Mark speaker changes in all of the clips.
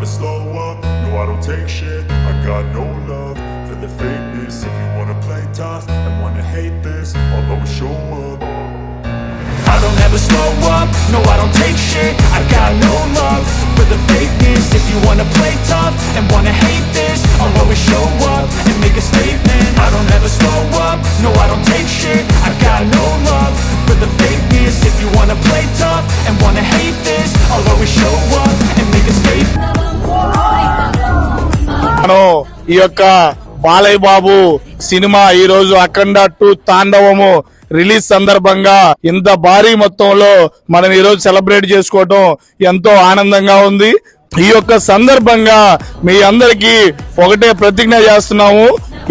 Speaker 1: slow up, no I don't take shit. I got no love for the fakeness. If you wanna play tough and wanna hate this, I'll always show up. I don't ever slow up, no I don't take shit. I got no love for the fakeness. If you wanna play tough and wanna hate this, I'll always show up and make a statement. I don't ever slow up, no I don't take shit. I got no love for the fakeness. If you wanna play tough and wanna hate this, I'll always show up and make a statement.
Speaker 2: ఈ యొక్క Balayya Babu cinema ఈ రోజు అఖండ 2 తాండవము release సందర్భంగా ఇంత భారీ మొత్తంలో మనం ఈ రోజు సెలబ్రేట్ చేసుకోవటం ఎంతో ఆనందంగా ఉంది. ఈ యొక్క సందర్భంగా మీ అందరికీ ఒకటే ప్రతిజ్ఞ చేస్తున్నాము.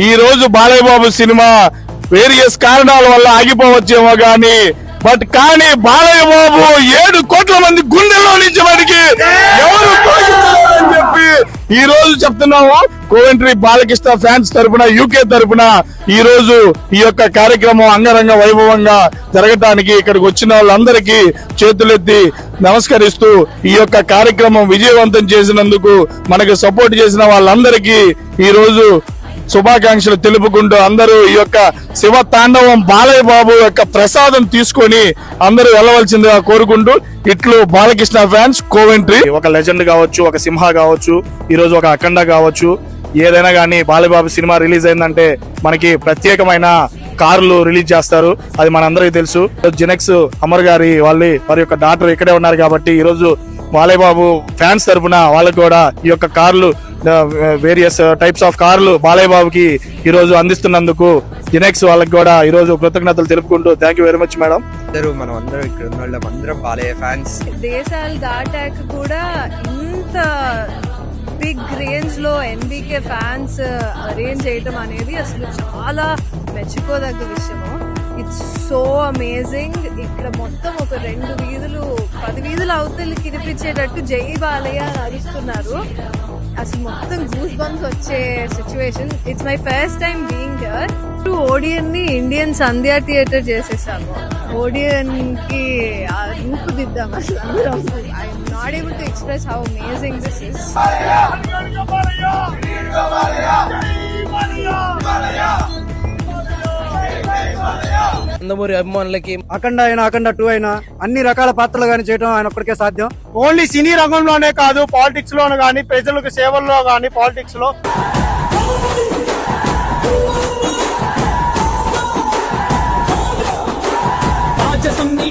Speaker 2: ఈ రోజు బాలయ్య బాబు సినిమా వేరియస్ కారణాల వల్ల ఆగిపోవచ్చేమో కానీ బాలయ్య బాబు 7 కోట్ల మంది గుండెల్లో నుంచి మనకి ఎవరు తొలగించాలని చెప్పి ఈ రోజు చెప్తున్నాము. కోవెంట్రీ బాలకృష్ణ ఫ్యాన్స్ తరపున యూకే తరపున ఈ రోజు ఈ యొక్క కార్యక్రమం అంగరంగ వైభవంగా జరగటానికి ఇక్కడికి వచ్చిన వాళ్ళందరికీ చేతులెత్తి నమస్కరిస్తూ ఈ యొక్క కార్యక్రమం విజయవంతం చేసినందుకు మనకు సపోర్ట్ చేసిన వాళ్ళందరికీ ఈ రోజు శుభాకాంక్షలు తెలుపుకుంటూ అందరూ ఈ యొక్క శివ తాండవం బాలయ్య బాబు యొక్క ప్రసాదం తీసుకొని అందరూ వెళ్ళవలసిందిగా కోరుకుంటూ ఇట్లు బాలకృష్ణ ఫ్యాన్స్ కోవెంట్రీ. ఒక లెజెండ్ కావచ్చు, ఒక సింహ కావచ్చు, ఈ రోజు ఒక అఖండ కావచ్చు, ఏదైనా కానీ బాలయ్య బాబు సినిమా రిలీజ్ అయిందంటే మనకి ప్రత్యేకమైన కార్లు రిలీజ్ చేస్తారు. అది మనందరికీ తెలుసు. జినెక్స్ అమర్ గారి వారి యొక్క డాక్టర్ ఇక్కడే ఉన్నారు కాబట్టి ఈ రోజు బాలయ్య బాబు ఫ్యాన్స్ తరఫున వాళ్ళకి కూడా ఈ యొక్క కార్లు వేరియస్ టైప్స్ ఆఫ్ కార్లు బాలయ్య బాబుకి ఈ రోజు అందిస్తున్నందుకు జినెక్స్ వాళ్ళకి కూడా ఈ రోజు కృతజ్ఞతలు తెలుపుకుంటూ thank you very much madam.
Speaker 3: మనం అందరం ఇక్కడ ఉన్న వాళ్ళం అందరం బాలయ్య ఫ్యాన్స్.
Speaker 4: దేశాలు దాటాక కూడా ఇంత బిగ్ రేంజ్ లో ఎన్బీకే ఫ్యాన్స్ అరేంజ్ చేయటం అనేది అసలు చాలా మెచ్చుకోదగ్గ విషయము. It's so amazing. ఇక్కడ మొత్తం ఒక 2 వీధులు 10 వీధులు అవతలకి కినిపించేటట్టు జై బాలయ్య అరుస్తున్నారు. అసలు మొత్తం గూస్ బంప్స్ వచ్చే situation. It's my first time being here. Odean ని ఇండియన్ సంధ్యా థియేటర్ చేసేసాము. ఓడియన్ కి ఆ రూపుదిద్దాం అసలు అందరం. I'm not able to express how amazing this is.
Speaker 3: Nandamuri అభిమానులకి
Speaker 5: అఖండ అయినా అఖండ 2 అయినా అన్ని రకాల పాత్రలు గానీ చేయడం ఆయన ఒక్కడికే సాధ్యం.
Speaker 2: ఓన్లీ సినీ రంగంలోనే కాదు, పాలిటిక్స్ లోను గానీ, ప్రజలకు సేవల్లో గానీ, పాలిటిక్స్ లో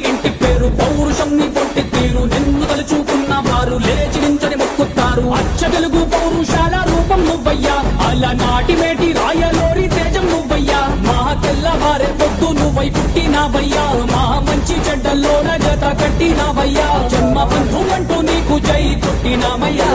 Speaker 6: ఇంటి పేరు పౌరుషం నీ పొట్టి తీరు నిన్ను తలుచుకున్న వారు లేచి నించని మొక్కుతారు. అచ్చ తెలుగు పౌరుషాల రూపం నువ్వయ్యా, అలా నాటి మేటి రాయలోరి తేజం నువ్వయ్యా. మా తెల్లవారే పొద్దు నువ్వై పుట్టినావయ్యా, మా మంచి చెడ్డల్లోన జత కట్టినావయ్యా. జన్మ బంధువంటూ నీకు జై కొట్టినామయ్యా.